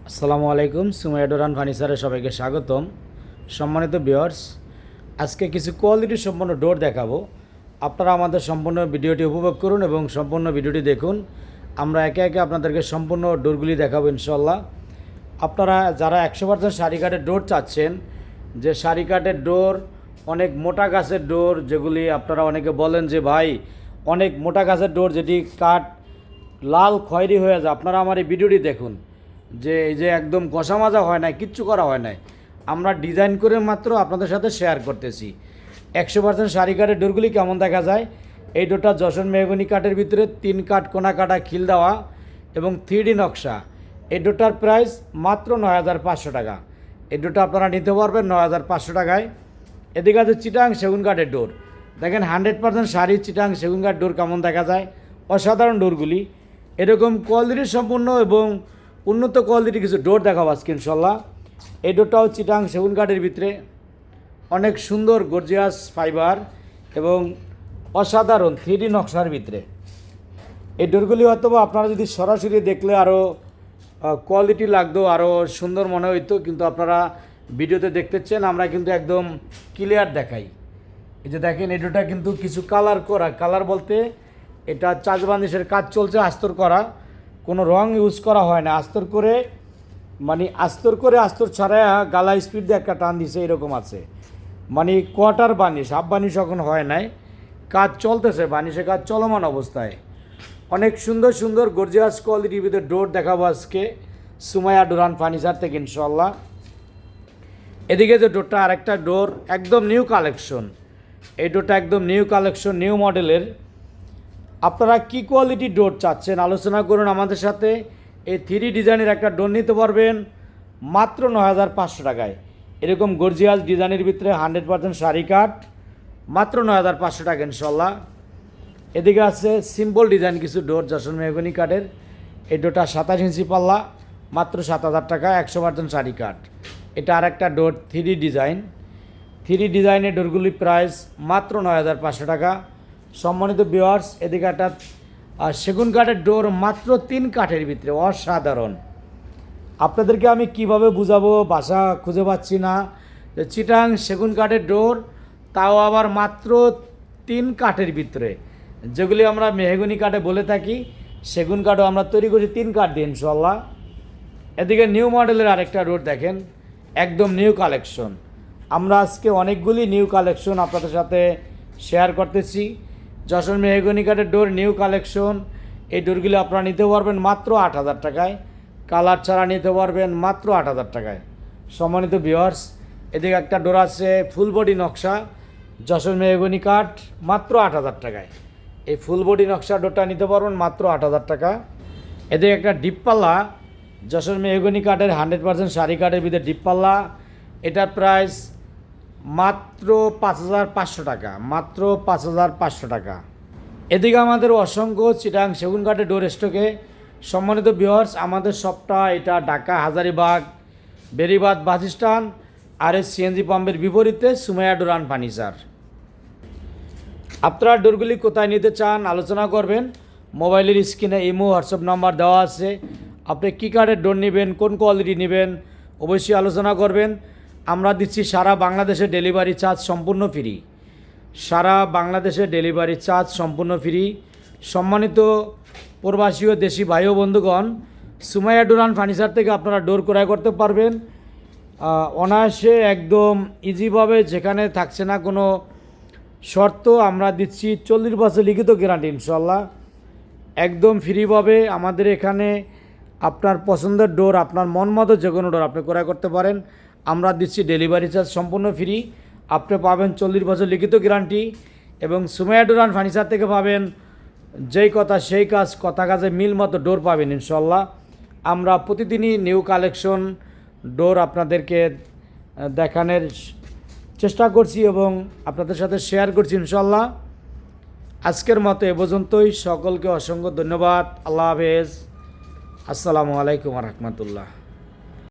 আসসালামু আলাইকুম। সুমাইয়া ডোরান ফার্নিচারে সবাইকে স্বাগতম। সম্মানিত ভিউয়ার্স, আজকে কিছু কোয়ালিটি সম্পন্ন ডোর দেখাবো। আপনারা আমাদের সম্পূর্ণ ভিডিওটি উপভোগ করুন এবং সম্পূর্ণ ভিডিওটি দেখুন। আমরা একে একে আপনাদেরকে সম্পূর্ণ ডোরগুলি দেখাবো ইনশাল্লাহ। আপনারা যারা 100% সারি কাঠের ডোর চাচ্ছেন, যে সারি কাঠের ডোর, অনেক মোটা গাছের ডোর, যেগুলি আপনারা অনেকে বলেন যে ভাই অনেক মোটা গাছের ডোর যেটি কাঠ লাল খয়েরি হয়ে যায়, আপনারা আমার এই ভিডিওটি দেখুন। যে এই যে একদম কষা মাজা হয় নাই, কিচ্ছু করা হয় নাই, আমরা ডিজাইন করে মাত্র আপনাদের সাথে শেয়ার করতেছি। 100% সারি কাঠের ডোরগুলি কেমন দেখা যায়। এই ডোরটা যশোর মেহগনি কাঠের ভিতরে 3 কাঠ কোনা কাটা খিল দেওয়া এবং 3D নকশা। এই ডোরটার প্রাইস মাত্র 9,500 টাকা। এই ডোরটা আপনারা নিতে পারবেন 9,500 টাকায়। এদিকে আছে চিটাং সেগুন কাঠের ডোর। দেখেন 100% সারি চিটাং সেগুন কাঠ ডোর কেমন দেখা যায়, অসাধারণ ডোরগুলি। এরকম কোয়ালিটি সম্পূর্ণ এবং উন্নত কোয়ালিটির কিছু ডোর দেখাবো আজকে ইনশাল্লাহ। এই ডোরটাও চিটাং সেগুন কাঠের ভিতরে, অনেক সুন্দর গর্জিয়াস ফাইবার এবং অসাধারণ 3D নকশার ভিতরে। এই ডোরগুলি অথবা আপনারা যদি সরাসরি দেখলে আরও কোয়ালিটি লাগতো, আরও সুন্দর মনে হইতো, কিন্তু আপনারা ভিডিওতে দেখতেছেন, আমরা কিন্তু একদম ক্লিয়ার দেখাই। এই যে দেখেন, এই ডোরটা কিন্তু কিছু কালার করা, কালার বলতে এটা চাষবান্দিশের কাজ চলছে, আস্তর করা, কোনো রং ইউজ করা হয় না। আস্তর করে মানে আস্তর ছাড়া গালা স্পিড দিয়ে একটা টান দিছে, এরকম আছে। মানে কোয়ার্টার বানিশ, হাফ বানিশ এখন হয় নাই, কাজ চলতেছে, বানিশের কাজ চলমান অবস্থায়। অনেক সুন্দর সুন্দর গর্জিয়াস কোয়ালিটির ভিতরে ডোর দেখাবো আজকে সুমাইয়া ডোরান ফার্নিচার থেকে ইনশাল্লাহ। এদিকে যে ডোরটা, আরেকটা ডোর একদম নিউ কালেকশন। এই ডোরটা একদম নিউ কালেকশন, নিউ মডেলের। আপনারা কি কোয়ালিটির ডোর চাচ্ছেন আলোচনা করুন আমাদের সাথে। এই 3D ডিজাইনের একটা ডোর নিতে পারবেন মাত্র 9,500 টাকায়। এরকম গর্জিয়াস ডিজাইনের ভিতরে 100% সারি কাঠ, মাত্র 9,500 টাকা ইনশাল্লাহ। এদিকে আছে সিম্পল ডিজাইন কিছু ডোর যশোর মেহগনি কাঠের। এই ডোরটা 27 ইঞ্চি পাল্লা, মাত্র 7,000 টাকা, 100% সারি কাঠ। এটা আরেকটা ডোর 3D ডিজাইন। 3D ডিজাইনের ডোরগুলির প্রাইস মাত্র 9,500 টাকা। সম্মানিত ভিউয়ার্স, এদিকে একটা সেগুন কাঠের ডোর মাত্র 3 কাঠের ভিতরে, অসাধারণ। আপনাদেরকে আমি কিভাবে বুঝাবো, ভাষা খুঁজে পাচ্ছি না। যে চিটাং সেগুন কাঠের ডোর, তাও আবার মাত্র 3 কাঠের ভিতরে, যেগুলি আমরা মেহগনি কাঠে বলে থাকি, সেগুন কাঠও আমরা তৈরি করছি 3 কাঠ দিয়ে ইনশাল্লাহ। এদিকে নিউ মডেলের আরেকটা ডোর দেখেন, একদম নিউ কালেকশন। আমরা আজকে অনেকগুলি নিউ কালেকশন আপনাদের সাথে শেয়ার করতেছি। যশোর মেহগনি কাঠের ডোর নিউ কালেকশন। এই ডোরগুলি আপনারা নিতে পারবেন মাত্র 8,000 টাকায়, কালার ছাড়া নিতে পারবেন মাত্র 8,000 টাকায়। সম্মানিত ভিউয়ার্স, এদিকে একটা ডোর আছে ফুল বডি নকশা, যশোর মেহগনি কাঠ, মাত্র 8,000 টাকায়। এই ফুল বডি নকশা ডোরটা নিতে পারবেন মাত্র 8,000 টাকা। এদিকে একটা ডিপপাল্লা, যশোর মেহগনি কাঠের 100% সারি কাঠের ভিতরে ডিপপাল্লা। এটার প্রাইস মাত্র 5,500 টাকা, মাত্র 5,500 টাকা। এদিকে আমাদের অসংখ্য চিটাং সেগুন কাঠের ডোর স্টকে। সম্মানিত ভিউয়ার্স, আমাদের শপটা এটা ঢাকা হাজারীবাগ বেরিবাদ বাস স্ট্যান্ড আর এস সিএনজি পাম্পের বিপরীতে সুমাইয়া ডোরান ফার্নিচার। আপনারা ডোরগুলি কোথায় নিতে চান আলোচনা করবেন। মোবাইলের স্ক্রিনে ইমো হোয়াটসঅ্যাপ নাম্বার দেওয়া আছে। আপনি কী কাঠের ডোর নেবেন, কোন কোয়ালিটি নেবেন, অবশ্যই আলোচনা করবেন। আমরা দিচ্ছি সারা বাংলাদেশে ডেলিভারি চার্জ সম্পূর্ণ ফ্রি, সারা বাংলাদেশে ডেলিভারি চার্জ সম্পূর্ণ ফ্রি। সম্মানিত প্রবাসী ও দেশি ভাই ও বন্ধুগণ, সুমাইয়া ডোরান ফার্নিচার থেকে আপনারা ডোর ক্রয় করতে পারবেন অনায়াসে, একদম ইজিভাবে, যেখানে থাকছে না কোনো শর্ত। আমরা দিচ্ছি 40 বছর লিখিত গ্যারান্টি ইনশাল্লাহ, একদম ফ্রিভাবে। আমাদের এখানে আপনার পছন্দের ডোর, আপনার মন মতো যে কোনো ডোর আপনি ক্রয় করতে পারেন। আমরা দিচ্ছি ডেলিভারি চার্জ সম্পূর্ণ ফ্রি। আপনি পাবেন 40 বছর লিখিত গ্যারান্টি এবং সুমাইয়া ডোরান ফার্নিচার থেকে পাবেন যেই কথা সেই কাজ, কথা কাজে মিল মতো ডোর পাবেন ইনশাল্লাহ। আমরা প্রতিদিনই নিউ কালেকশন ডোর আপনাদেরকে দেখানোর চেষ্টা করছি এবং আপনাদের সাথে শেয়ার করছি ইনশাল্লাহ। আজকের মতো এ পর্যন্তই। সকলকে অসংখ্য ধন্যবাদ। আল্লাহ হাফেজ। আসসালামু আলাইকুম রহমতুল্লাহ।